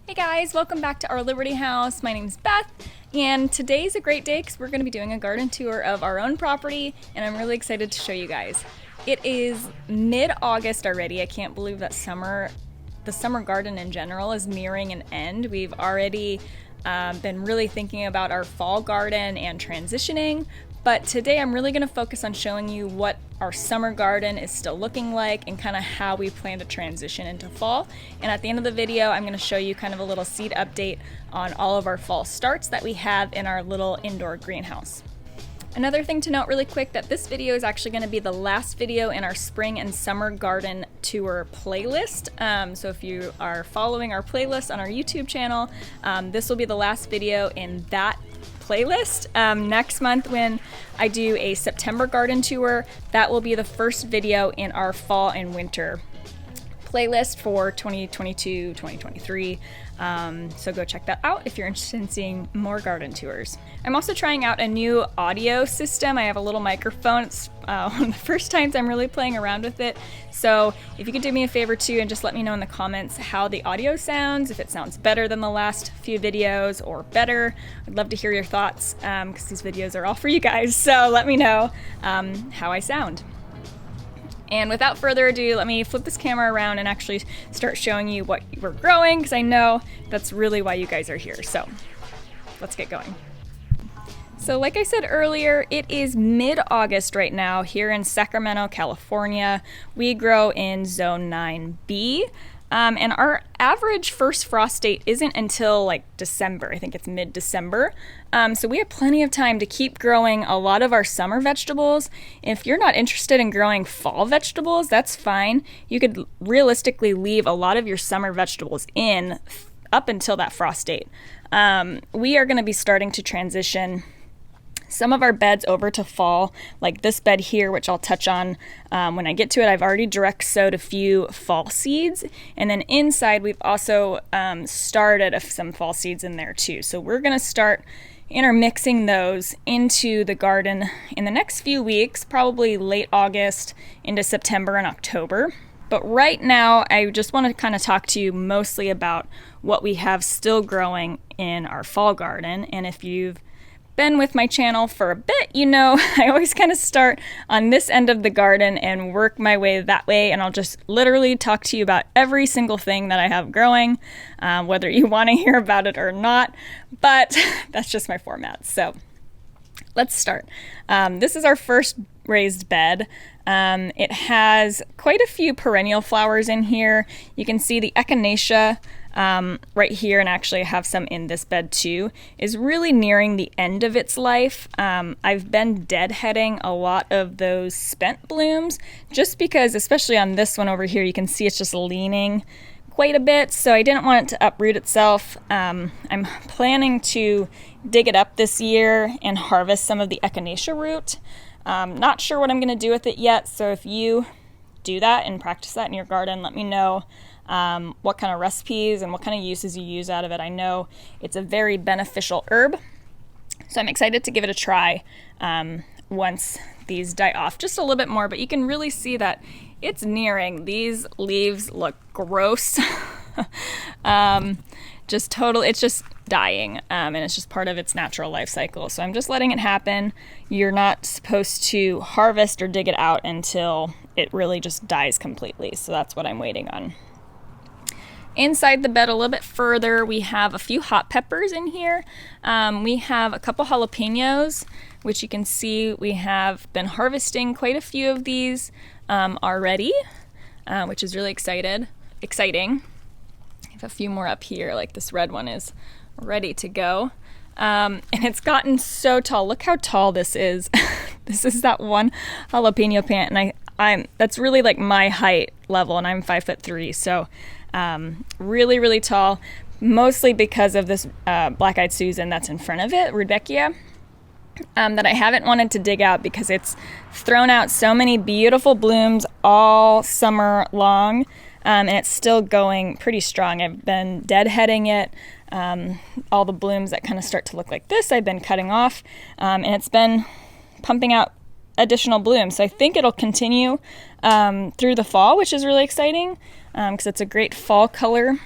Hey guys, welcome back to our Liberty House. My name's Beth, and today's a great day because we're going to be doing a garden tour of our own property, and I'm really excited to show you guys. It is mid-August already. I can't believe that the summer garden in general is nearing an end. We've already been really thinking about our fall garden and transitioning, but today I'm really going to focus on showing you what our summer garden is still looking like and kind of how we plan to transition into fall. And at the end of the video, I'm going to show you kind of a little seed update on all of our fall starts that we have in our little indoor greenhouse. Another thing to note really quick, that this video is actually going to be the last video in our spring and summer garden tour playlist. So if you are following our playlist on our YouTube channel, this will be the last video in that playlist. Next month when I do a September garden tour, that will be the first video in our fall and winter playlist for 2022-2023. So go check that out if you're interested in seeing more garden tours. I'm also trying out a new audio system. I have a little microphone. It's one of the first times I'm really playing around with it. So if you could do me a favor too and just let me know in the comments how the audio sounds, if it sounds better than the last few videos or better. I'd love to hear your thoughts because these videos are all for you guys. So let me know how I sound. And without further ado, let me flip this camera around and actually start showing you what we're growing, because I know that's really why you guys are here. So let's get going. So like I said earlier, it is mid-August right now here in Sacramento, California. We grow in Zone 9B. And our average first frost date isn't until like December. I think it's mid-December. So we have plenty of time to keep growing a lot of our summer vegetables. If you're not interested in growing fall vegetables, that's fine. You could realistically leave a lot of your summer vegetables in up until that frost date. We are going to be starting to transition some of our beds over to fall, like this bed here, which I'll touch on when I get to it. I've already direct sowed a few fall seeds, and then inside we've also started some fall seeds in there too. So we're going to start intermixing those into the garden in the next few weeks, probably late August into September and October. But right now, I just want to kind of talk to you mostly about what we have still growing in our fall garden. And if you've been with my channel for a bit, you know I always kind of start on this end of the garden and work my way that way, and I'll just literally talk to you about every single thing that I have growing, whether you want to hear about it or not, but that's just my format. So let's start. This is our first raised bed. It has quite a few perennial flowers in here. You can see the Echinacea right here, and actually I have some in this bed too, is really nearing the end of its life. I've been deadheading a lot of those spent blooms just because, especially on this one over here, you can see it's just leaning quite a bit, so I didn't want it to uproot itself. I'm planning to dig it up this year and harvest some of the Echinacea root. Not sure what I'm going to do with it yet, so if you do that and practice that in your garden, let me know what kind of recipes and what kind of uses you use out of it. I know it's a very beneficial herb, so I'm excited to give it a try once these die off just a little bit more, but you can really see that it's nearing. These leaves look gross. It's just dying, and it's just part of its natural life cycle. So I'm just letting it happen. You're not supposed to harvest or dig it out until it really just dies completely. So that's what I'm waiting on. Inside the bed a little bit further, we have a few hot peppers in here. We have a couple jalapenos, which you can see we have been harvesting quite a few of these already, which is really exciting. I have a few more up here, like this red one is ready to go. And it's gotten so tall. Look how tall this is. This is that one jalapeno plant, and I'm that's really like my height level, and I'm 5'3", so really, really tall, mostly because of this black-eyed Susan that's in front of it, Rudbeckia, that I haven't wanted to dig out because it's thrown out so many beautiful blooms all summer long, and it's still going pretty strong. I've been deadheading it. All the blooms that kind of start to look like this, I've been cutting off, and it's been pumping out additional blooms. So I think it'll continue through the fall, which is really exciting because it's a great fall color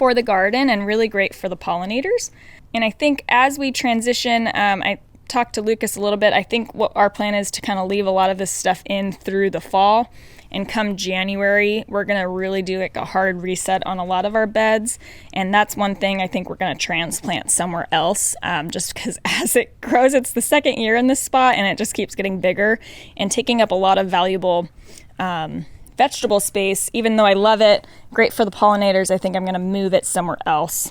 for the garden and really great for the pollinators. And I think as we transition, I talked to Lucas a little bit. I think what our plan is to kind of leave a lot of this stuff in through the fall, and come January we're going to really do like a hard reset on a lot of our beds. And that's one thing I think we're going to transplant somewhere else, just because as it grows, it's the second year in this spot and it just keeps getting bigger and taking up a lot of valuable vegetable space. Even though I love it, great for the pollinators, I think I'm going to move it somewhere else.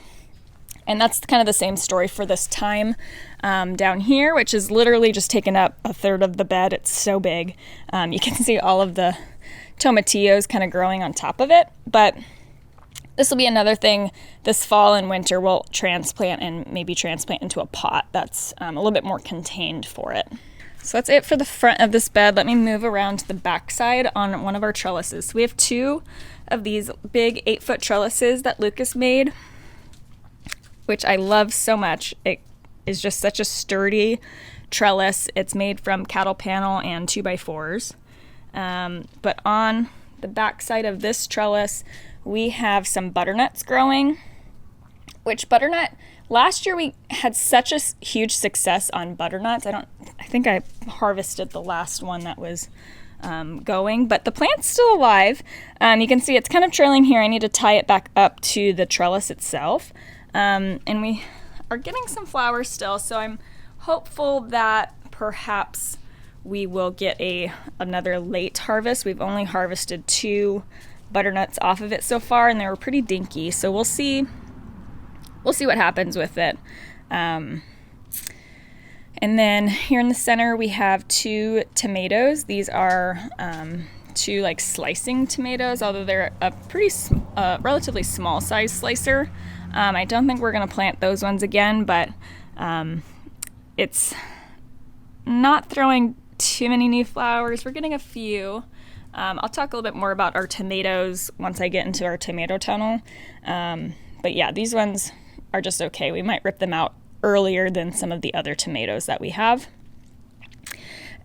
And that's kind of the same story for this thyme down here, which is literally just taken up a third of the bed. It's so big. You can see all of the tomatillos kind of growing on top of it. But this will be another thing this fall and winter we'll transplant, and maybe transplant into a pot that's a little bit more contained for it. So that's it for the front of this bed. Let me move around to the back side on one of our trellises. So we have two of these big 8-foot trellises that Lucas made, which I love so much. It is just such a sturdy trellis. It's made from cattle panel and 2x4s. But on the back side of this trellis, we have some butternuts growing, which butternut, last year we had such a huge success on butternuts. I think I harvested the last one that was going, but the plant's still alive. You can see it's kind of trailing here. I need to tie it back up to the trellis itself. And we are getting some flowers still, so I'm hopeful that perhaps we will get another late harvest. We've only harvested 2 butternuts off of it so far, and they were pretty dinky, so we'll see what happens with it. And then here in the center we have 2 tomatoes. These are 2 like slicing tomatoes, although they're a pretty relatively small size slicer. I don't think we're going to plant those ones again, but it's not throwing too many new flowers. We're getting a few. I'll talk a little bit more about our tomatoes once I get into our tomato tunnel. But yeah, these ones are just okay. We might rip them out earlier than some of the other tomatoes that we have.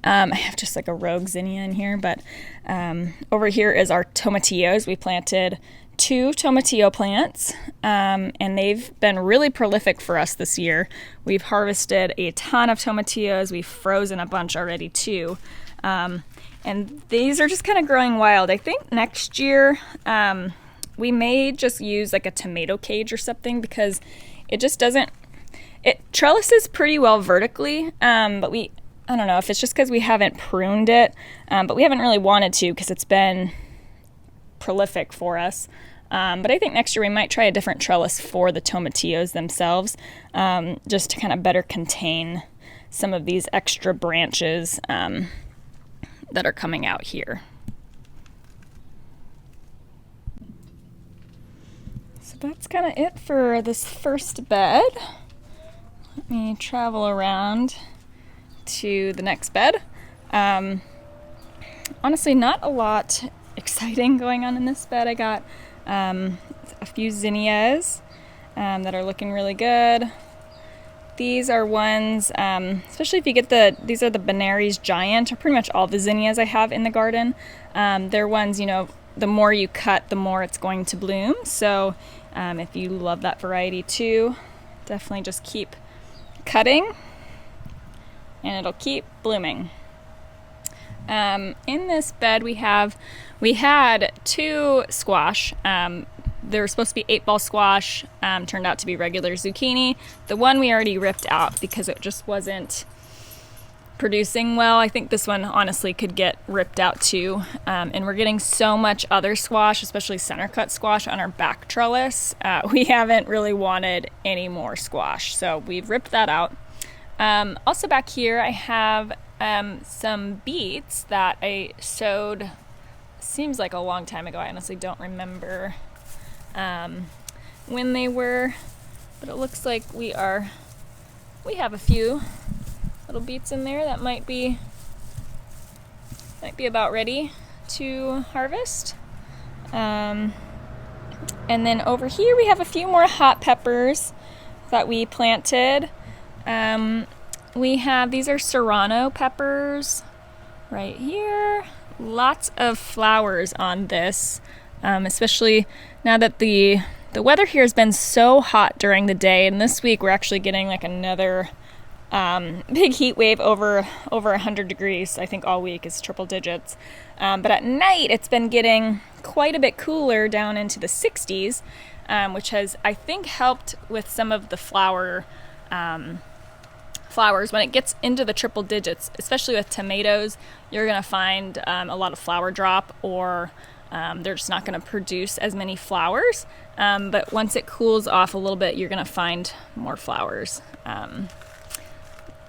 I have just like a rogue zinnia in here, but over here is our tomatillos. We planted 2 tomatillo plants, and they've been really prolific for us this year. We've harvested a ton of tomatillos. We've frozen a bunch already too. And these are just kind of growing wild. I think next year we may just use like a tomato cage or something, because it just doesn't, it trellises pretty well vertically, but I don't know if it's just because we haven't pruned it, but we haven't really wanted to because it's been prolific for us. But I think next year we might try a different trellis for the tomatillos themselves, just to kind of better contain some of these extra branches that are coming out here. So that's kind of it for this first bed. Let me travel around to the next bed. Honestly, not a lot exciting going on in this bed. I got a few zinnias that are looking really good. These are ones, especially if you get these are the Benares Giant, or pretty much all the zinnias I have in the garden. They're ones, the more you cut, the more it's going to bloom. So if you love that variety too, definitely just keep cutting and it'll keep blooming. In this bed we had 2 squash. They were supposed to be 8-ball squash, turned out to be regular zucchini. The one we already ripped out because it just wasn't producing well. I think this one honestly could get ripped out too. And we're getting so much other squash, especially center cut squash, on our back trellis. We haven't really wanted any more squash, so we've ripped that out. Also back here I have some beets that I sowed, seems like a long time ago. I honestly don't remember when they were, but it looks like we have a few little beets in there that might be about ready to harvest. And then over here we have a few more hot peppers that we planted. These are Serrano peppers right here. Lots of flowers on this, especially now that the The weather here has been so hot during the day, and this week we're actually getting like another big heat wave over 100 degrees. I think all week is triple digits. But at night it's been getting quite a bit cooler, down into the 60s, which has, I think, helped with some of the flowers. When it gets into the triple digits, especially with tomatoes, you're going to find a lot of flower drop, or they're just not going to produce as many flowers. But once it cools off a little bit, you're going to find more flowers.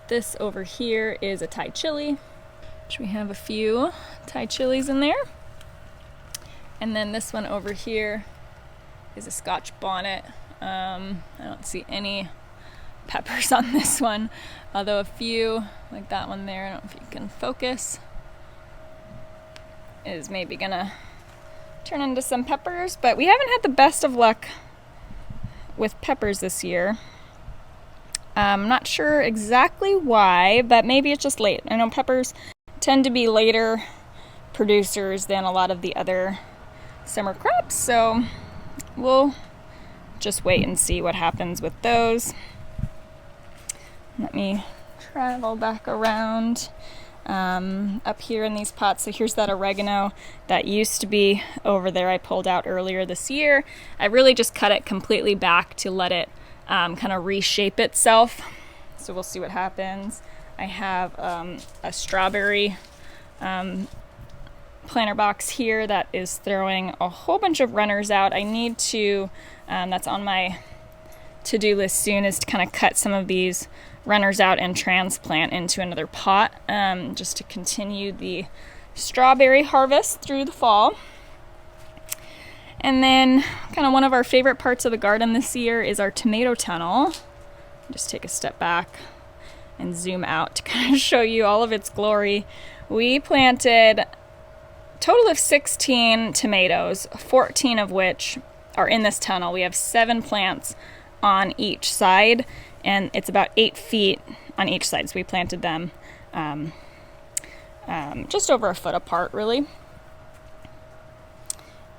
This over here is a Thai chili, which we have a few Thai chilies in there. And then this one over here is a Scotch bonnet. I don't see any peppers on this one, although a few, like that one there, I don't know if you can focus, is maybe gonna turn into some peppers. But we haven't had the best of luck with peppers this year. I'm not sure exactly why, but maybe it's just late. I know peppers tend to be later producers than a lot of the other summer crops, so we'll just wait and see what happens with those. Let me travel back around up here in these pots. So here's that oregano that used to be over there I pulled out earlier this year. I really just cut it completely back to let it kind of reshape itself. So we'll see what happens. I have a strawberry planter box here that is throwing a whole bunch of runners out. I need to, that's on my to-do list soon, is to kind of cut some of these runners out and transplant into another pot, just to continue the strawberry harvest through the fall. And then kind of one of our favorite parts of the garden this year is our tomato tunnel. Just take a step back and zoom out to kind of show you all of its glory. We planted a total of 16 tomatoes, 14 of which are in this tunnel. We have 7 plants on each side, and it's about 8 feet on each side. So we planted them just over a foot apart, really.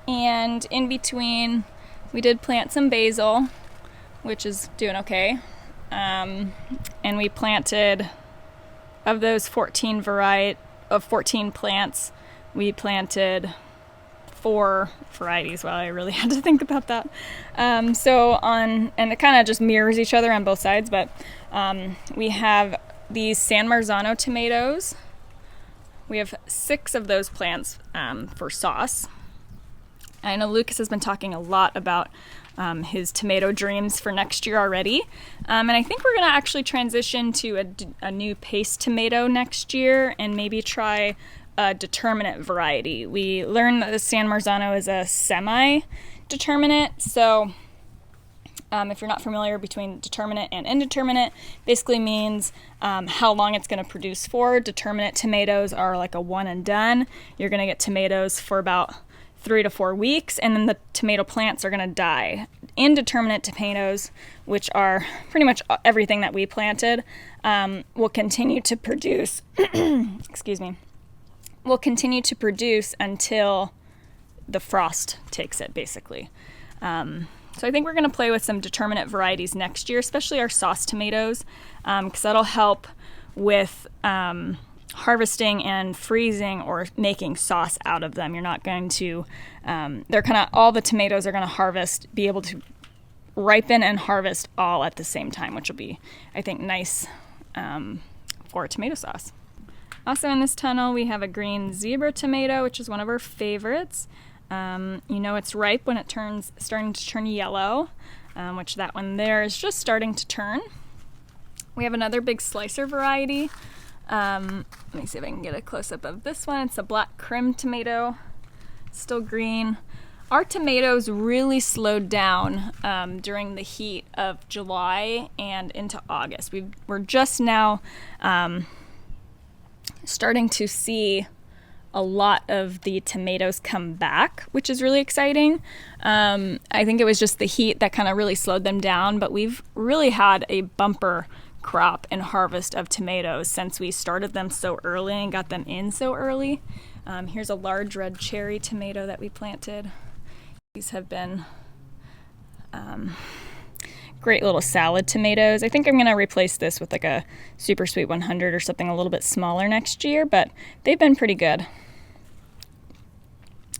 And in between, we did plant some basil, which is doing okay. And we planted, of those 14 plants, we planted 4 varieties. Well, I really had to think about that. And it kind of just mirrors each other on both sides, but we have these San Marzano tomatoes. We have 6 of those plants for sauce. I know Lucas has been talking a lot about his tomato dreams for next year already. And I think we're going to actually transition to a new paste tomato next year, and maybe try a determinate variety. We learned that the San Marzano is a semi-determinate. So if you're not familiar between determinate and indeterminate, basically means how long it's going to produce for. Determinate tomatoes are like a one and done. You're going to get tomatoes for about 3 to 4 weeks, and then the tomato plants are going to die. Indeterminate tomatoes, which are pretty much everything that we planted, will continue to produce excuse me, will continue to produce until the frost takes it, basically. So I think we're going to play with some determinate varieties next year, especially our sauce tomatoes, because that'll help with harvesting and freezing or making sauce out of them. You're not going to, all the tomatoes are going to be able to ripen and harvest all at the same time, which will be, I think, nice for tomato sauce. Also in this tunnel, we have a green zebra tomato, which is one of our favorites. It's ripe when it starting to turn yellow, which that one there is just starting to turn. We have another big slicer variety. Let me see if I can get a close-up of this one. It's a black crim tomato, still green. Our tomatoes really slowed down during the heat of July and into August. We're just now starting to see a lot of the tomatoes come back, which is really exciting. I think it was just the heat that kind of really slowed them down, but we've really had a bumper crop and harvest of tomatoes since we started them so early and got them in so early. Here's a large red cherry tomato that we planted. These have been great little salad tomatoes. I think I'm going to replace this with like a Super Sweet 100 or something a little bit smaller next year, but they've been pretty good.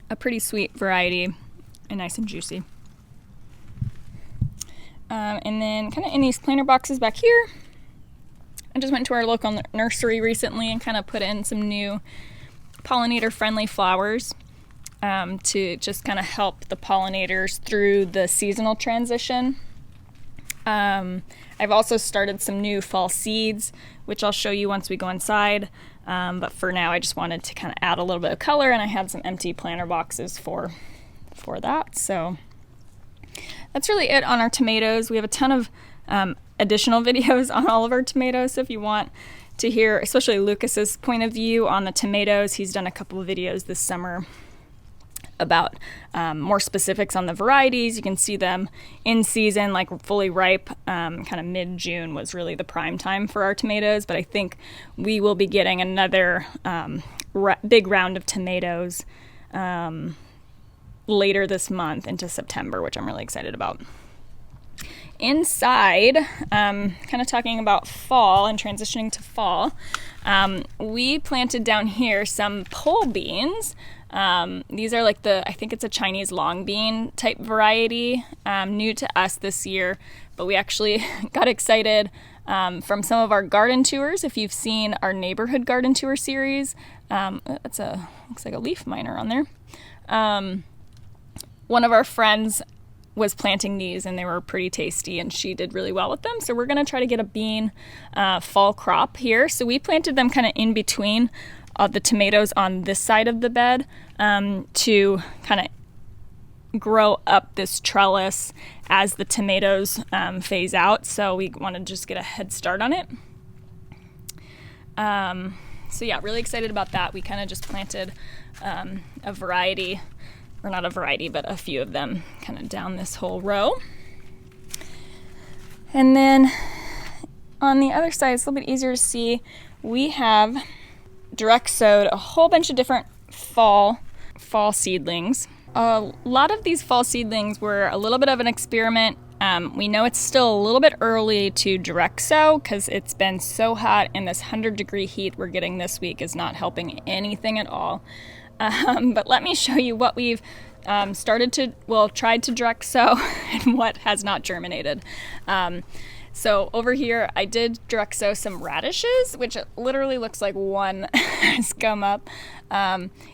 A pretty sweet variety and nice and juicy. And then kind of in these planter boxes back here, I just went to our local nursery recently and kind of put in some new pollinator-friendly flowers to just kind of help the pollinators through the seasonal transition. I've also started some new fall seeds, which I'll show you once we go inside. But for now, I just wanted to kind of add a little bit of color, and I had some empty planter boxes for that. So that's really it on our tomatoes. We have a ton of additional videos on all of our tomatoes. So if you want to hear, especially Lucas's point of view on the tomatoes, he's done a couple of videos this summer about more specifics on the varieties. You can see them in season, like fully ripe. Kind of mid-June was really the prime time for our tomatoes, but I think we will be getting another big round of tomatoes later this month into September, which I'm really excited about. Inside, kind of talking about fall and transitioning to fall, we planted down here some pole beans. These are like I think it's a Chinese long bean type variety, new to us this year, but we actually got excited from some of our garden tours. If you've seen our neighborhood garden tour series, looks like a leaf miner on there. One of our friends was planting these and they were pretty tasty, and she did really well with them. So we're going to try to get a bean fall crop here. So we planted them kind of in between the tomatoes on this side of the bed to kind of grow up this trellis as the tomatoes phase out. So we want to just get a head start on it. So yeah, really excited about that. We kind of just planted a variety, or not a variety, but a few of them kind of down this whole row. And then on the other side, it's a little bit easier to see. We have direct sowed a whole bunch of different fall seedlings. A lot of these fall seedlings were a little bit of an experiment. We know it's still a little bit early to direct sow because it's been so hot, and this 100-degree heat we're getting this week is not helping anything at all. But let me show you what we've tried to direct sow and what has not germinated. So over here, I did direct sow some radishes, which it literally looks like one has come up.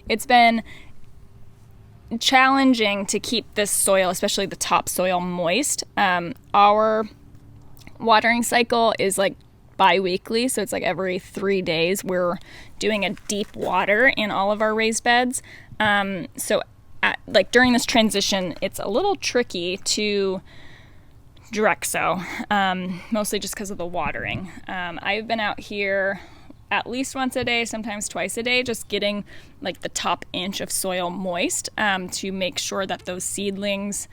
It's been challenging to keep this soil, especially the top soil, moist. Our watering cycle is like bi-weekly, so it's like every 3 days we're doing a deep water in all of our raised beds. So during this transition, it's a little tricky to direct sow, mostly just because of the watering. I've been out here at least once a day, sometimes twice a day, just getting like the top inch of soil moist to make sure that those seedlings,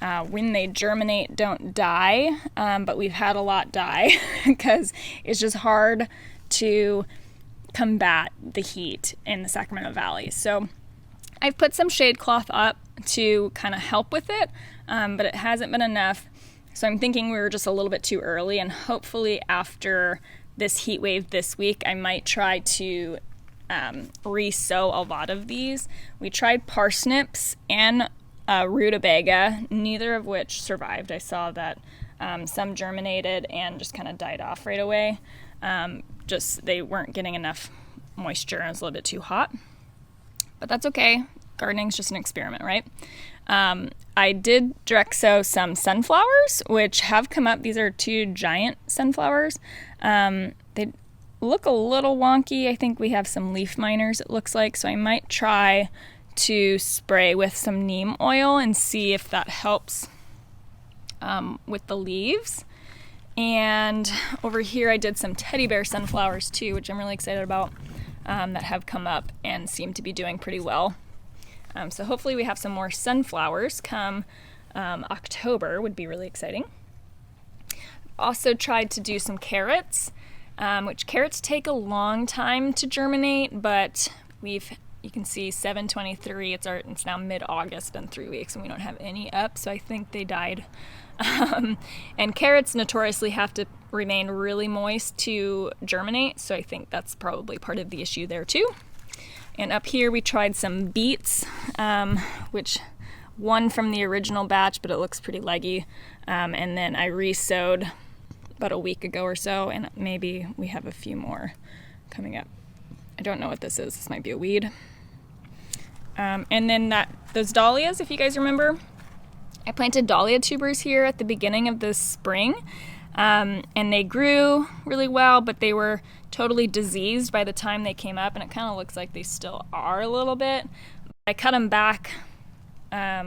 when they germinate, don't die. But we've had a lot die because it's just hard to combat the heat in the Sacramento Valley. So I've put some shade cloth up to kind of help with it, but it hasn't been enough. So I'm thinking we were just a little bit too early, and hopefully after this heat wave this week, I might try to re-sow a lot of these. We tried parsnips and rutabaga, neither of which survived. I saw that some germinated and just kind of died off right away. They weren't getting enough moisture and it was a little bit too hot. But that's okay. Gardening's just an experiment, right? I did direct sow some sunflowers, which have come up. These are 2 giant sunflowers. They look a little wonky. I think we have some leaf miners, it looks like. So I might try to spray with some neem oil and see if that helps with the leaves. And over here I did some teddy bear sunflowers too, which I'm really excited about, that have come up and seem to be doing pretty well. So hopefully we have some more sunflowers come October, would be really exciting. Also tried to do some carrots, which carrots take a long time to germinate, but we've You can see 7/23, it's now mid-August in 3 weeks and we don't have any up, so I think they died. And carrots notoriously have to remain really moist to germinate, so I think that's probably part of the issue there too. And up here we tried some beets, which one from the original batch, but it looks pretty leggy. And then I re-sowed about a week ago or so, and maybe we have a few more coming up. I don't know what this is. This might be a weed. And then those dahlias, if you guys remember, I planted dahlia tubers here at the beginning of this spring, and they grew really well, but they were totally diseased by the time they came up, and it kind of looks like they still are a little bit. I cut them back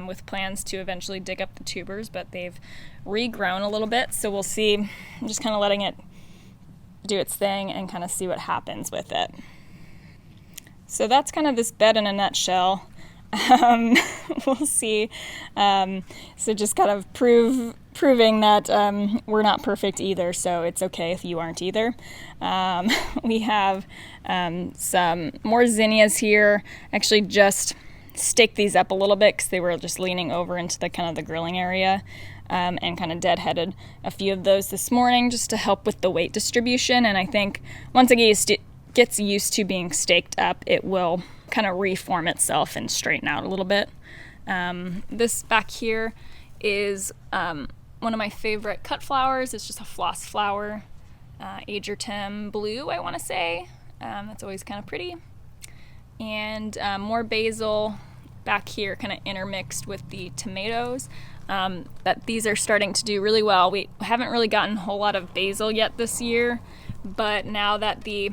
with plans to eventually dig up the tubers, but they've regrown a little bit, so we'll see. I'm just kind of letting it do its thing and kind of see what happens with it. So that's kind of this bed in a nutshell. We'll see. So just kind of proving that we're not perfect either, so it's okay if you aren't either. We have some more zinnias here. Actually just staked these up a little bit because they were just leaning over into the kind of the grilling area, and kind of deadheaded a few of those this morning just to help with the weight distribution. And I think once it gets used to being staked up, it will kind of reform itself and straighten out a little bit. This back here is one of my favorite cut flowers. It's just a floss flower, Agertem blue, I want to say. That's always kind of pretty. And more basil back here, kind of intermixed with the tomatoes. That these are starting to do really well. We haven't really gotten a whole lot of basil yet this year, but now that the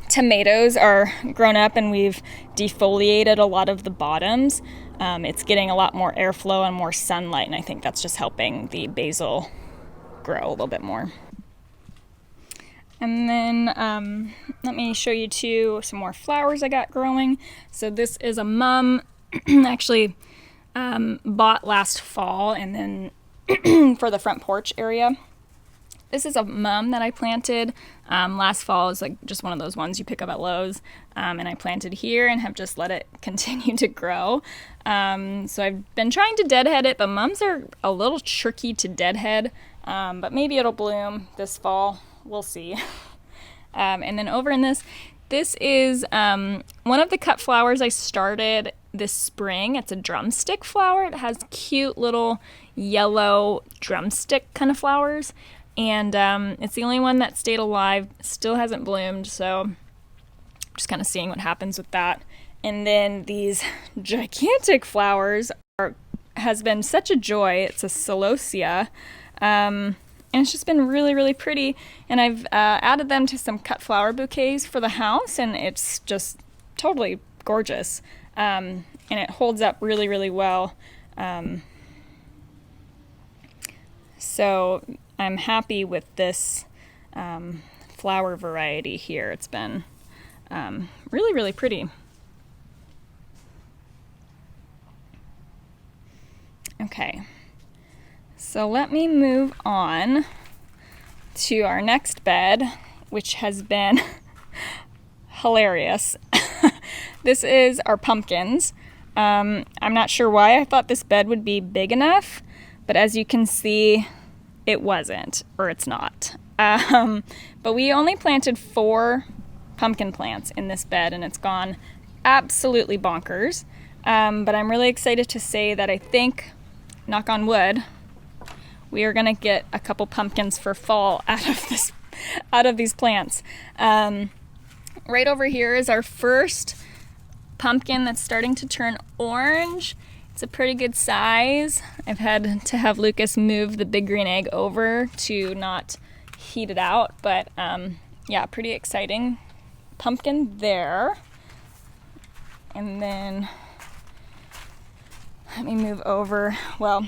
tomatoes are grown up and we've defoliated a lot of the bottoms, it's getting a lot more airflow and more sunlight, and I think that's just helping the basil grow a little bit more. And then let me show you some more flowers I got growing. So this is a mum, actually bought last fall, and then for the front porch area. This is a mum that I planted last fall. It's like just one of those ones you pick up at Lowe's, and I planted here and have just let it continue to grow. So I've been trying to deadhead it, but mums are a little tricky to deadhead, but maybe it'll bloom this fall. We'll see. And then over in this is one of the cut flowers I started this spring. It's a drumstick flower. It has cute little yellow drumstick kind of flowers. And it's the only one that stayed alive, still hasn't bloomed, so just kind of seeing what happens with that. And then these gigantic flowers has been such a joy. It's a celosia, and it's just been really, really pretty. And I've added them to some cut flower bouquets for the house, and it's just totally gorgeous. And it holds up really, really well. So I'm happy with this flower variety here. It's been really, really pretty. Okay, so let me move on to our next bed, which has been hilarious. This is our pumpkins. I'm not sure why I thought this bed would be big enough, but as you can see, it wasn't, or it's not. But we only planted 4 pumpkin plants in this bed, and it's gone absolutely bonkers. But I'm really excited to say that I think, knock on wood, we are gonna get a couple pumpkins for fall out of these plants. Right over here is our first pumpkin that's starting to turn orange. It's a pretty good size. I've had to have Lucas move the big green egg over to not heat it out, but yeah, pretty exciting pumpkin there. And then let me move over. Well,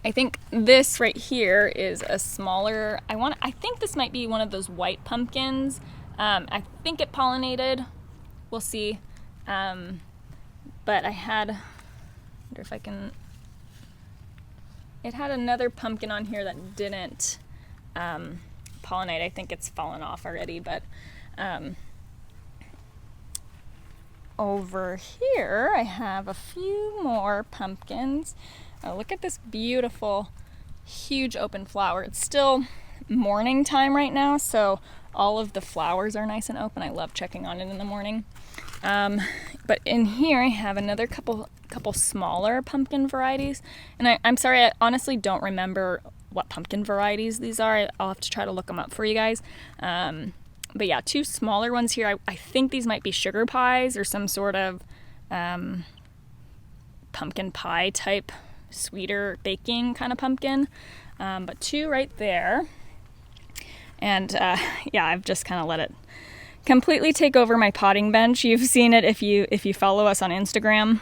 I think this right here is a smaller, I think this might be one of those white pumpkins. I think it pollinated. We'll see. But I wonder if I can, it had another pumpkin on here that didn't pollinate. I think it's fallen off already, but over here, I have a few more pumpkins. Oh, look at this beautiful, huge open flower. It's still morning time right now, so all of the flowers are nice and open. I love checking on it in the morning. But in here I have another couple smaller pumpkin varieties, and I'm sorry, I honestly don't remember what pumpkin varieties these are. I'll have to try to look them up for you guys. But yeah, two smaller ones here. I think these might be sugar pies or some sort of pumpkin pie type, sweeter baking kind of pumpkin. But two right there. And yeah, I've just kind of let it completely take over my potting bench. You've seen it if you follow us on Instagram.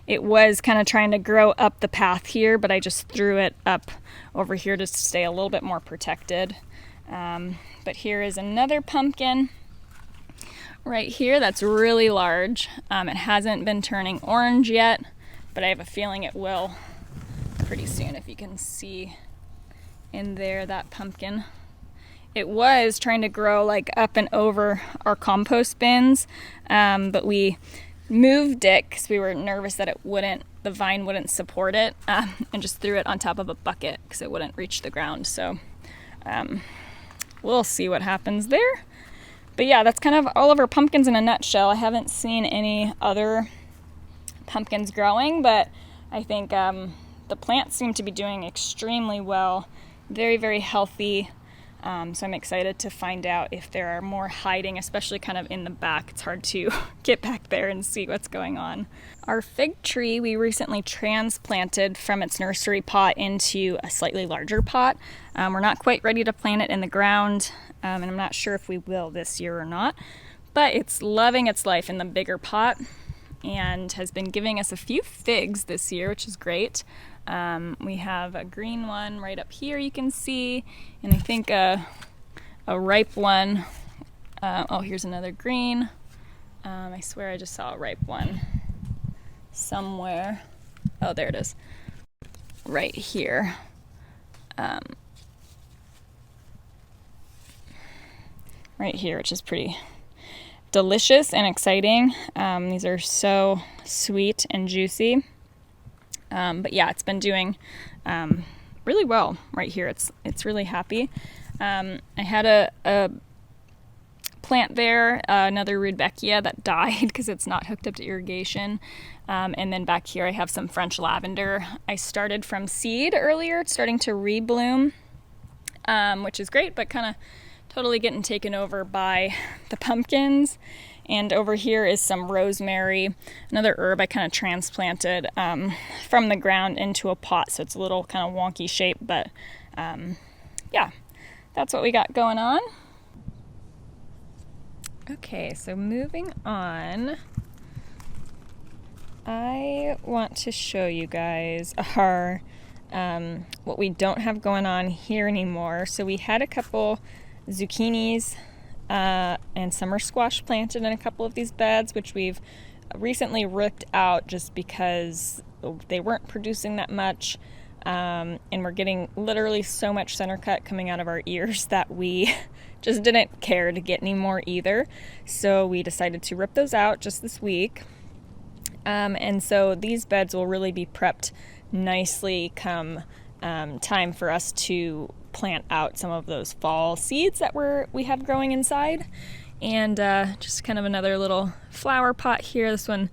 It was kind of trying to grow up the path here, but I just threw it up over here to stay a little bit more protected. But here is another pumpkin right here that's really large. It hasn't been turning orange yet, but I have a feeling it will pretty soon. If you can see in there, that pumpkin. It was trying to grow like up and over our compost bins, but we moved it because we were nervous that the vine wouldn't support it, and just threw it on top of a bucket because it wouldn't reach the ground. So we'll see what happens there. But yeah, that's kind of all of our pumpkins in a nutshell. I haven't seen any other pumpkins growing, but I think the plants seem to be doing extremely well. Very, very healthy. So I'm excited to find out if there are more hiding, especially kind of in the back. It's hard to get back there and see what's going on. Our fig tree we recently transplanted from its nursery pot into a slightly larger pot. We're not quite ready to plant it in the ground, and I'm not sure if we will this year or not, but it's loving its life in the bigger pot and has been giving us a few figs this year, which is great. We have a green one right up here you can see, and I think a ripe one. Oh, here's another green. I swear I just saw a ripe one somewhere. Oh, there it is. Right here. Right here, which is pretty delicious and exciting. These are so sweet and juicy. But yeah, it's been doing really well right here. It's really happy. I had a plant there, another Rudbeckia that died because it's not hooked up to irrigation. And then back here I have some French lavender. I started from seed earlier. It's starting to rebloom, which is great, but kind of totally getting taken over by the pumpkins. And over here is some rosemary, another herb I kind of transplanted from the ground into a pot, so it's a little kind of wonky shape, but yeah, that's what we got going on. Okay, so moving on, I want to show you guys our what we don't have going on here anymore. So we had a couple zucchinis and summer squash planted in a couple of these beds, which we've recently ripped out just because they weren't producing that much, and we're getting literally so much center cut coming out of our ears that we just didn't care to get any more either. So we decided to rip those out just this week, and so these beds will really be prepped nicely come time for us to plant out some of those fall seeds that we have growing inside. And just kind of another little flower pot here. This one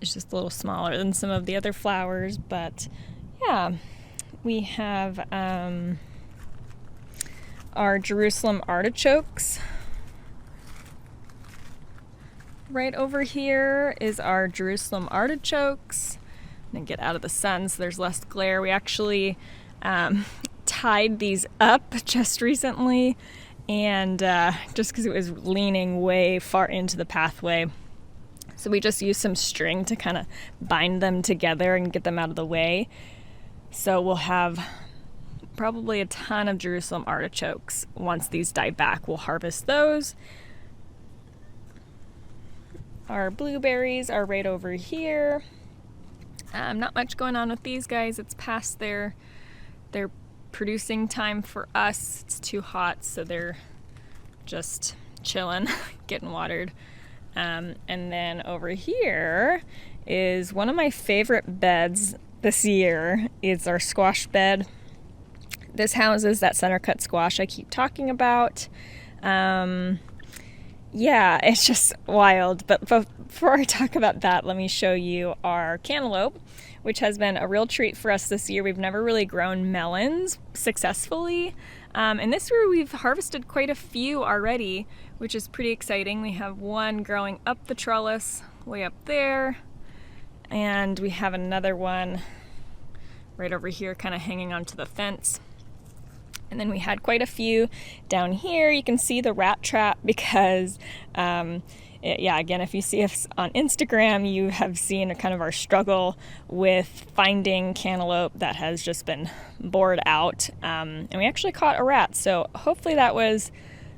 is just a little smaller than some of the other flowers, but yeah, we have our Jerusalem artichokes. Right over here is our Jerusalem artichokes. I'm gonna get out of the sun so there's less glare. We actually tied these up just recently, and just because it was leaning way far into the pathway, so we just used some string to kind of bind them together and get them out of the way. So we'll have probably a ton of Jerusalem artichokes. Once these die back, we'll harvest those. Our blueberries are right over here. Not much going on with these guys. It's past their producing time for us. It's too hot, so they're just chilling, getting watered. And then over here is one of my favorite beds this year. It's our squash bed. This houses that center cut squash I keep talking about. Yeah, it's just wild. But before I talk about that, let me show you our cantaloupe, which has been a real treat for us this year. We've never really grown melons successfully. And this year we've harvested quite a few already, which is pretty exciting. We have one growing up the trellis way up there, and we have another one right over here kind of hanging onto the fence. And then we had quite a few down here. You can see the rat trap because, again, if you see us on Instagram, you have seen kind of our struggle with finding cantaloupe that has just been bored out. And we actually caught a rat. So hopefully that was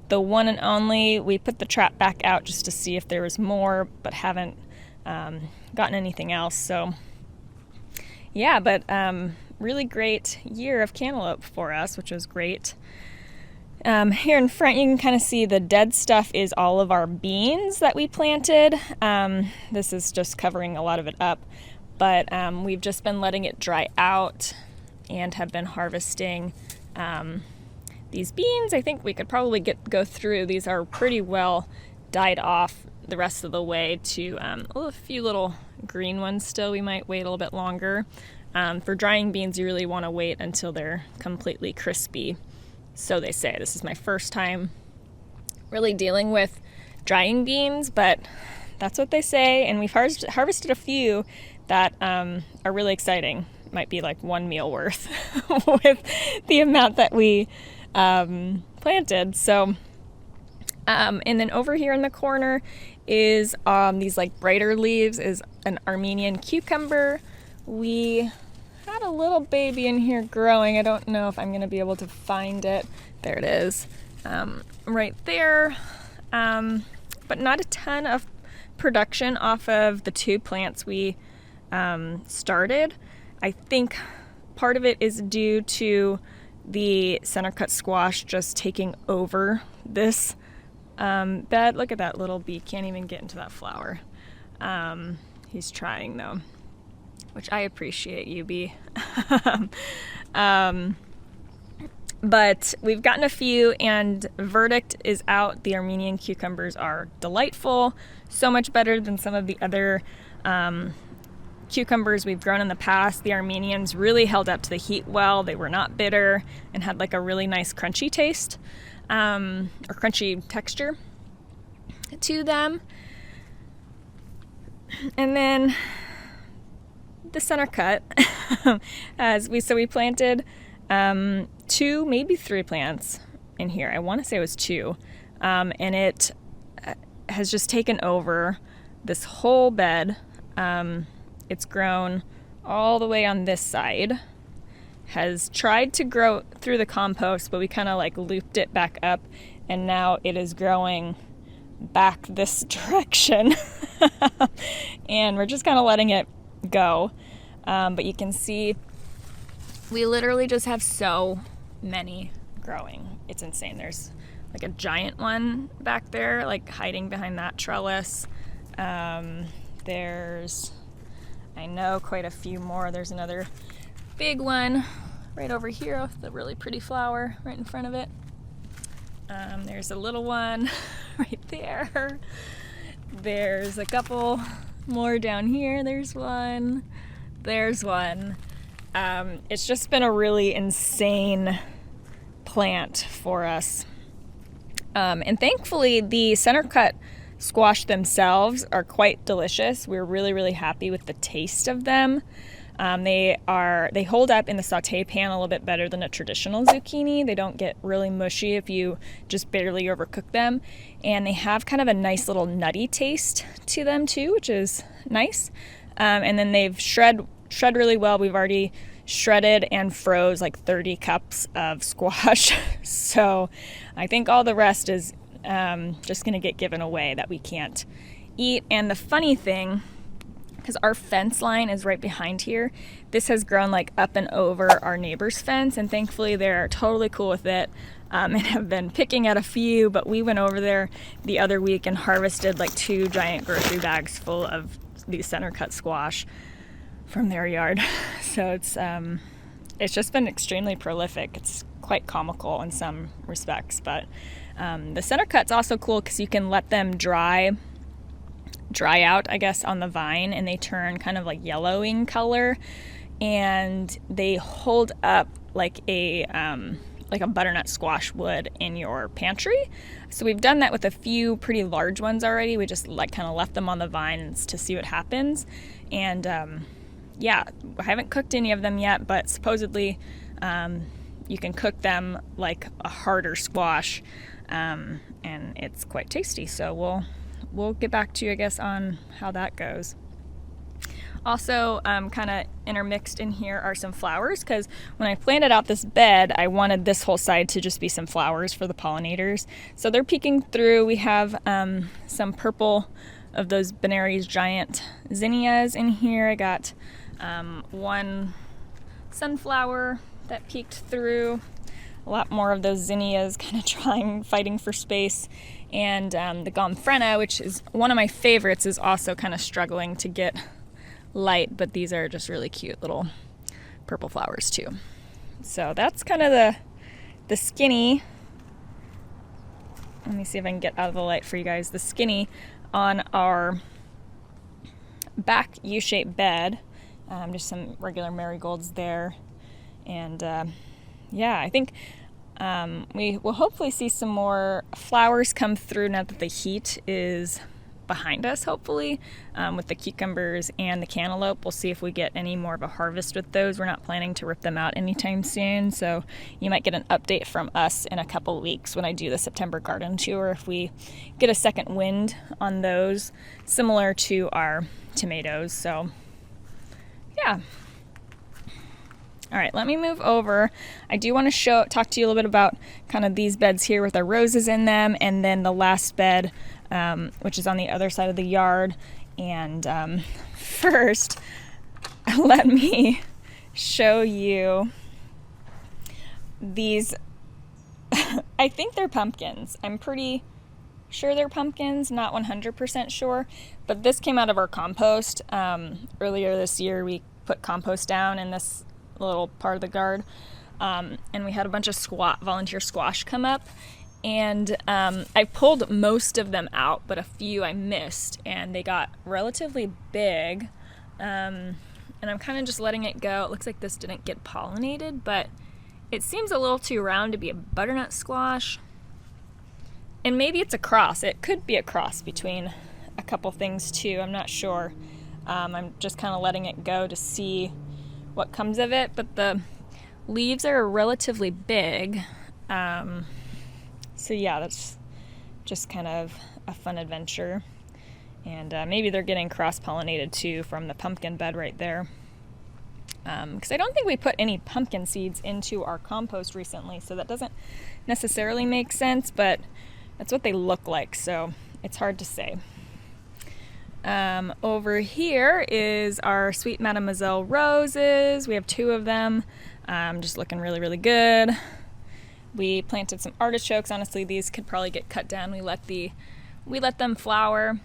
the one and only. We put the trap back out just to see if there was more, but haven't gotten anything else. So yeah, but really great year of cantaloupe for us, which was great. Here in front, you can kind of see the dead stuff is all of our beans that we planted. This is just covering a lot of it up, but we've just been letting it dry out and have been harvesting these beans. I think we could probably go through. These are pretty well died off the rest of the way to a few little green ones still. We might wait a little bit longer. For drying beans, you really want to wait until they're completely crispy. So they say. This is my first time really dealing with drying beans, but that's what they say. And we've harvested a few that are really exciting. Might be like one meal worth with the amount that we planted. So, and then over here in the corner is these like brighter leaves is an Armenian cucumber. We had a little baby in here growing. I don't know if I'm going to be able to find it. There it is, right there. But not a ton of production off of the 2 plants we started. I think part of it is due to the center cut squash just taking over this bed. Look at that little bee, can't even get into that flower. He's trying though, which I appreciate, you bee. But we've gotten a few, and verdict is out. The Armenian cucumbers are delightful, so much better than some of the other cucumbers we've grown in the past. The Armenians really held up to the heat well. They were not bitter and had like a really nice crunchy taste, or crunchy texture to them. And then the center cut, we planted 2, maybe 3 plants in here. I want to say it was 2, and it has just taken over this whole bed. It's grown all the way on this side, has tried to grow through the compost, but we kind of like looped it back up, and now it is growing back this direction. And we're just kind of letting it go. But you can see we literally just have so many growing. It's insane. There's like a giant one back there, like hiding behind that trellis. There's, I know, quite a few more. There's another big one right over here with the really pretty flower right in front of it. There's a little one right there. There's a couple more down here. There's one. There's one. It's just been a really insane plant for us. And thankfully, the center cut squash themselves are quite delicious. We're really, really happy with the taste of them. They hold up in the saute pan a little bit better than a traditional zucchini. They don't get really mushy if you just barely overcook them. And they have kind of a nice little nutty taste to them too, which is nice. And then they've shred really well. We've already shredded and froze like 30 cups of squash. So I think all the rest is just going to get given away that we can't eat. And the funny thing because our fence line is right behind here. This has grown like up and over our neighbor's fence, and thankfully they're totally cool with it, and have been picking at a few. But we went over there the other week and harvested like 2 giant grocery bags full of these center cut squash from their yard. So it's just been extremely prolific. It's quite comical in some respects, but the center cut's also cool because you can let them dry out, I guess, on the vine, and they turn kind of like yellowing color, and they hold up like a butternut squash would in your pantry. So we've done that with a few pretty large ones already. We just like kind of left them on the vines to see what happens. And yeah, I haven't cooked any of them yet, but supposedly you can cook them like a harder squash, and it's quite tasty. So we'll get back to you, I guess, on how that goes. Also, kind of intermixed in here are some flowers, because when I planted out this bed, I wanted this whole side to just be some flowers for the pollinators. So they're peeking through. We have some purple of those Benary's giant zinnias in here. I got one sunflower that peeked through. A lot more of those zinnias kind of fighting for space. And the gomphrena, which is one of my favorites, is also kind of struggling to get light, but these are just really cute little purple flowers too. So that's kind of the skinny. Let me see if I can get out of the light for you guys. The skinny on our back U-shaped bed. Just some regular marigolds there. And yeah, I think we will hopefully see some more flowers come through now that the heat is behind us, hopefully, with the cucumbers and the cantaloupe. We'll see if we get any more of a harvest with those. We're not planning to rip them out anytime soon, so you might get an update from us in a couple weeks when I do the September garden tour, if we get a second wind on those, similar to our tomatoes. So yeah. All right, let me move over. I do want to talk to you a little bit about kind of these beds here with our roses in them, and then the last bed, which is on the other side of the yard. And first, let me show you these. I think they're pumpkins. I'm pretty sure they're pumpkins, not 100% sure, but this came out of our compost. Earlier this year, we put compost down in this little part of the garden, and we had a bunch of volunteer squash come up, and I pulled most of them out, but a few I missed, and they got relatively big, and I'm kind of just letting it go. It looks like this didn't get pollinated, but it seems a little too round to be a butternut squash, and maybe it's a cross. It could be a cross between a couple things too. I'm not sure. I'm just kind of letting it go to see what comes of it, but the leaves are relatively big. So yeah, that's just kind of a fun adventure. And maybe they're getting cross-pollinated too from the pumpkin bed right there. Because I don't think we put any pumpkin seeds into our compost recently, so that doesn't necessarily make sense, but that's what they look like, so it's hard to say. Over here is our Sweet Mademoiselle roses. We have 2 of them, just looking really, really good. We planted some artichokes. Honestly, these could probably get cut down. We let them flower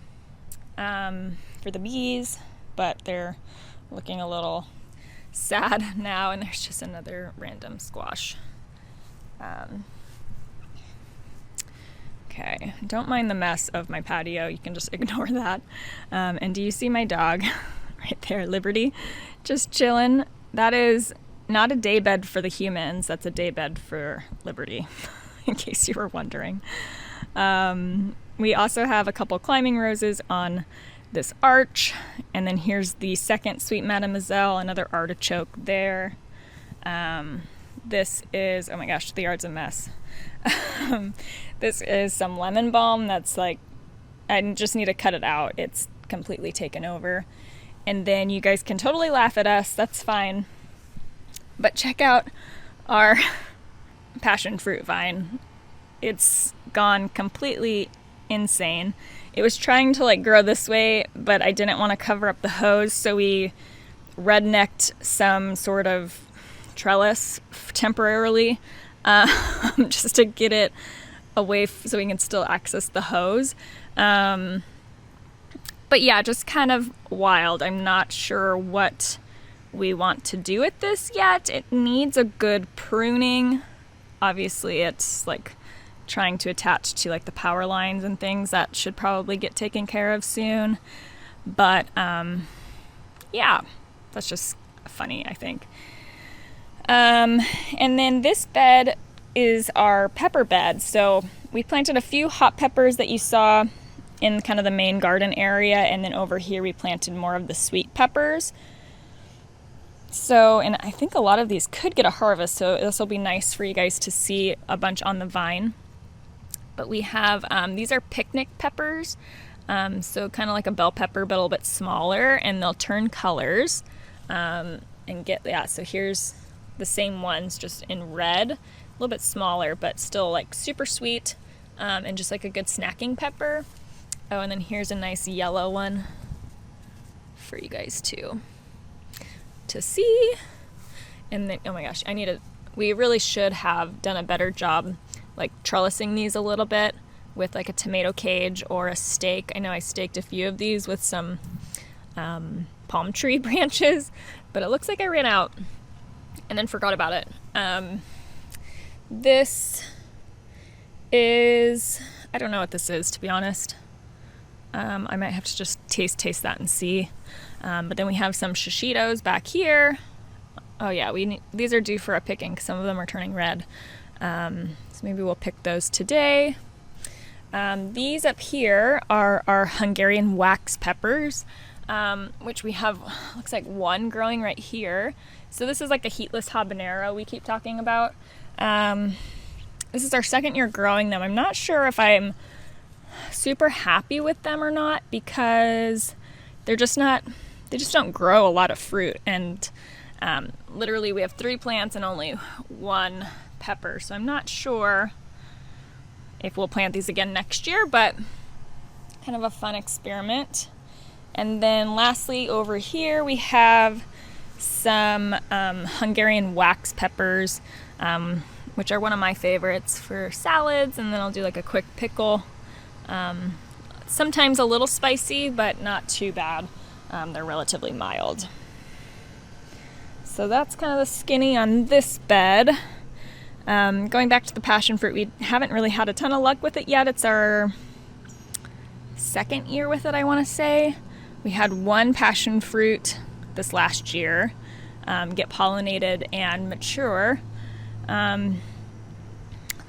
for the bees, but they're looking a little sad now, and there's just another random squash. Okay, don't mind the mess of my patio. You can just ignore that. And do you see my dog right there, Liberty, just chilling? That is not a day bed for the humans. That's a day bed for Liberty, in case you were wondering. We also have a couple climbing roses on this arch. And then here's the second Sweet Mademoiselle, another artichoke there. This is, oh my gosh, the yard's a mess. This is some lemon balm that's like, I just need to cut it out. It's completely taken over. And then you guys can totally laugh at us. That's fine. But check out our passion fruit vine. It's gone completely insane. it was trying to like grow this way, but I didn't want to cover up the hose, so we rednecked some sort of trellis temporarily, just to get it away so we can still access the hose. But yeah, just kind of wild. I'm not sure what we want to do with this yet. It needs a good pruning. Obviously it's like trying to attach to like the power lines and things that should probably get taken care of soon. But yeah, that's just funny, I think. And then this bed is our pepper bed. So we planted a few hot peppers that you saw in kind of the main garden area, and then over here we planted more of the sweet peppers. So, and I think a lot of these could get a harvest, so this will be nice for you guys to see a bunch on the vine. But we have, these are picnic peppers, so kind of like a bell pepper, but a little bit smaller, and they'll turn colors, and get, yeah, so here's the same ones, just in red, a little bit smaller, but still like super sweet, and just like a good snacking pepper. Oh, and then here's a nice yellow one for you guys to see. And then, oh my gosh, we really should have done a better job like trellising these a little bit with like a tomato cage or a stake. I know I staked a few of these with some palm tree branches, but it looks like I ran out and then forgot about it. This is, I don't know what this is, to be honest. I might have to just taste that and see. But then we have some shishitos back here. Oh yeah, these are due for a picking because some of them are turning red. So maybe we'll pick those today. These up here are our Hungarian wax peppers, which we have, looks like one growing right here. So this is like the heatless habanero we keep talking about. This is our second year growing them. I'm not sure if I'm super happy with them or not, because they just don't grow a lot of fruit, and literally we have 3 plants and only 1 pepper, so I'm not sure if we'll plant these again next year, but kind of a fun experiment. And then lastly over here we have some Hungarian wax peppers, which are one of my favorites for salads, and then I'll do like a quick pickle. Sometimes a little spicy, but not too bad. They're relatively mild. So that's kind of the skinny on this bed. Going back to the passion fruit, we haven't really had a ton of luck with it yet. It's our second year with it, I want to say. We had 1 passion fruit this last year get pollinated and mature. But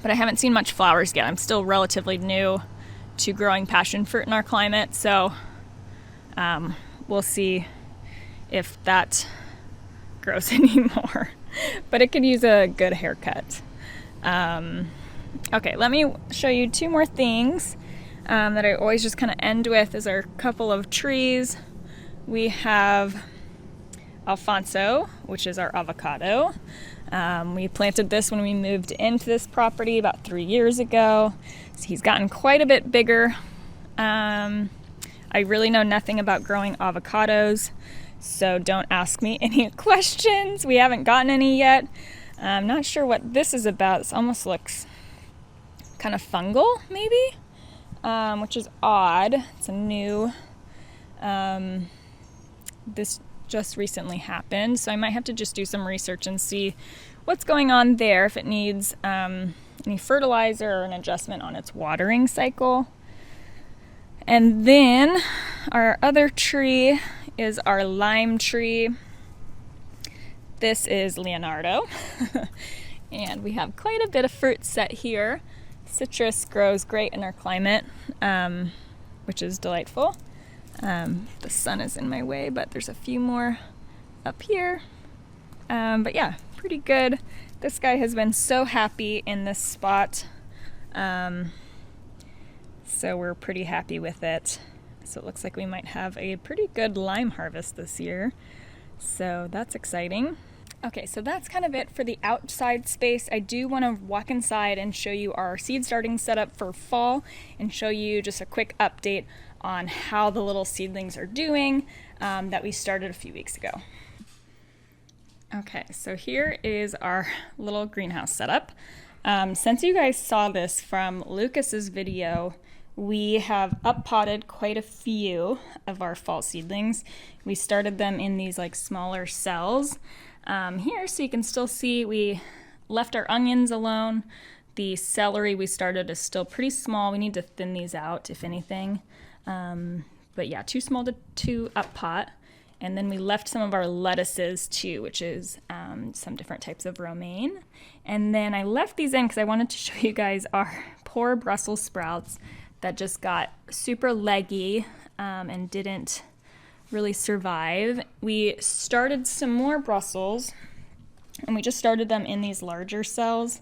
I haven't seen much flowers yet. I'm still relatively new to growing passion fruit in our climate, so we'll see if that grows anymore. But it could use a good haircut. Okay, let me show you 2 more things that I always just kind of end with is our couple of trees. We have Alfonso, which is our avocado. We planted this when we moved into this property about 3 years ago. So he's gotten quite a bit bigger. I really know nothing about growing avocados, so don't ask me any questions. We haven't gotten any yet. I'm not sure what this is about. This almost looks kind of fungal, maybe, which is odd. It's a new, this just recently happened, so I might have to just do some research and see what's going on there, if it needs any fertilizer or an adjustment on its watering cycle. And then our other tree is our lime tree. This is Leonardo. And we have quite a bit of fruit set here. Citrus grows great in our climate, which is delightful. The sun is in my way, but there's a few more up here. But yeah, pretty good. This guy has been so happy in this spot. So we're pretty happy with it. So it looks like we might have a pretty good lime harvest this year. So that's exciting. Okay, so that's kind of it for the outside space. I do want to walk inside and show you our seed starting setup for fall and show you just a quick update on how the little seedlings are doing that we started a few weeks ago. Okay, so here is our little greenhouse setup. Since you guys saw this from Lucas's video, we have up-potted quite a few of our fall seedlings. We started them in these like smaller cells. Here, so you can still see we left our onions alone. The celery we started is still pretty small. We need to thin these out, if anything. But yeah, too small to up pot. And then we left some of our lettuces too, which is some different types of romaine. And then I left these in because I wanted to show you guys our poor Brussels sprouts that just got super leggy and didn't really survive. We started some more Brussels and we just started them in these larger cells,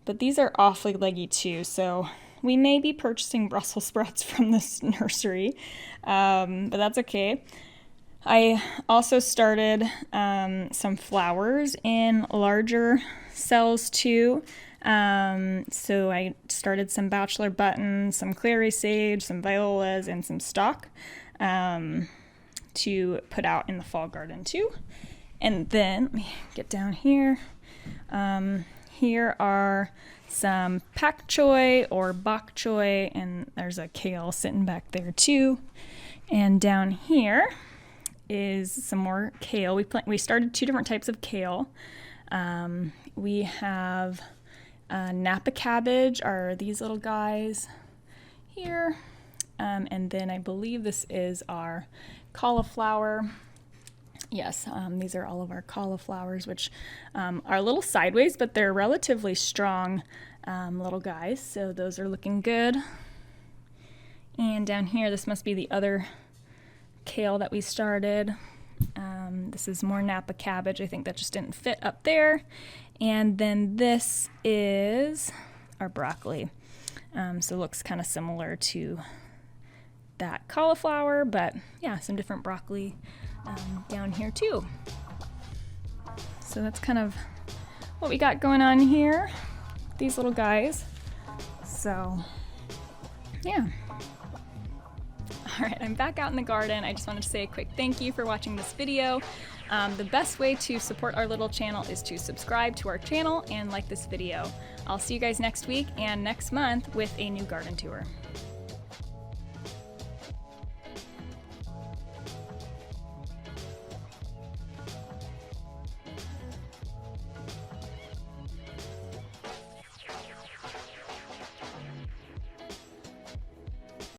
but these are awfully leggy too, so we may be purchasing Brussels sprouts from this nursery, but that's okay. I also started some flowers in larger cells too. So I started some bachelor buttons, some clary sage, some violas, and some stock to put out in the fall garden too. And then, let me get down here. Here are some pak choi or bok choy, and there's a kale sitting back there too. And down here is some more kale. We started 2 different types of kale. We have Napa cabbage, are these little guys here. And then I believe this is our cauliflower. Yes, these are all of our cauliflowers, which are a little sideways, but they're relatively strong little guys, so those are looking good. And down here, this must be the other kale that we started. This is more Napa cabbage. I think that just didn't fit up there. And then this is our broccoli. So it looks kind of similar to that cauliflower, but yeah, some different broccoli down here too. So that's kind of what we got going on here, these little guys. So yeah. All right, I'm back out in the garden. I just wanted to say a quick thank you for watching this video. The best way to support our little channel is to subscribe to our channel and like this video. I'll see you guys next week and next month with a new garden tour.